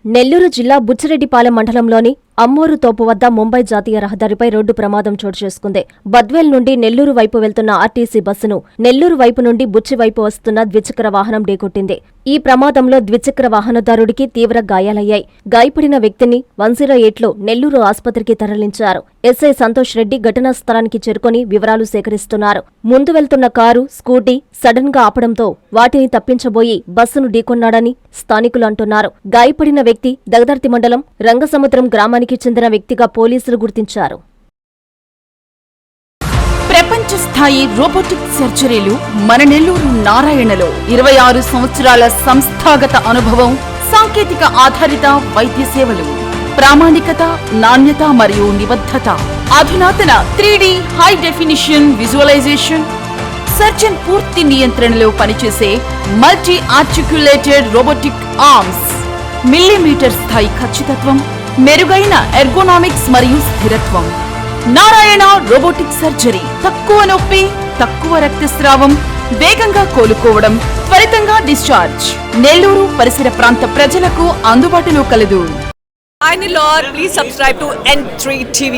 నెల్లూరు జిల్లా బుచ్చిరెడ్డిపాలెం మండలంలోని అమ్మూరు తోపు వద్ద ముంబై జాతీయ రహదారిపై రోడ్డు ప్రమాదం చోటు చేసుకుంది. బద్వేల్ నుండి నెల్లూరు వైపు వెళ్తున్న ఆర్టీసీ బస్సును నెల్లూరు వైపు నుండి బుచ్చి వైపు వస్తున్న ద్విచక్ర వాహనం ఢీకొట్టింది. ఈ ప్రమాదంలో ద్విచక్ర వాహనదారుడికి తీవ్ర గాయాలయ్యాయి. గాయపడిన వ్యక్తిని 108లో నెల్లూరు ఆసుపత్రికి తరలించారు. ఎస్ఐ సంతోష్ రెడ్డి ఘటనా స్థలానికి చేరుకొని వివరాలు సేకరిస్తున్నారు. ముందు వెళ్తున్న కారు, స్కూటీ సడన్ గా ఆపడంతో వాటిని తప్పించబోయి బస్సును ఢీకొన్నాడని స్థానికులు అంటున్నారు. గాయపడిన వ్యక్తి దగదర్తి మండలం రంగసముద్రం గ్రామానికి చెందిన వ్యక్తిగా పోలీసులు గుర్తించారు. ప్రపంచ స్థాయి రోబోటిక్ సర్జరీలు మన నెల్లూరు నారాయణలో 26 సంవత్సరాల సంస్థాగత అనుభవం, సాంకేతిక ఆధారిత వైద్య సేవలు, ప్రామాణికత, నాణ్యత మరియు నిబద్ధత, అధునాతన 3D high definition visualisation, surgeon పూర్తి నియంత్రణలో పనిచేసే multi articulated robotic arms, millimetre స్థాయి ఖచ్చితత్వం, మెరుగైన ఎర్గోనామిక్స్ మరియు స్థిరత్వం. Narayana robotic surgery. తక్కువ నొప్పి, తక్కువ రక్తస్రావం, వేగంగా కోలుకోవడం, త్వరితంగా డిశ్చార్జ్. నెల్లూరు పరిసర ప్రాంత ప్రజలకు అందుబాటులో కలదు. Please subscribe to N3 TV.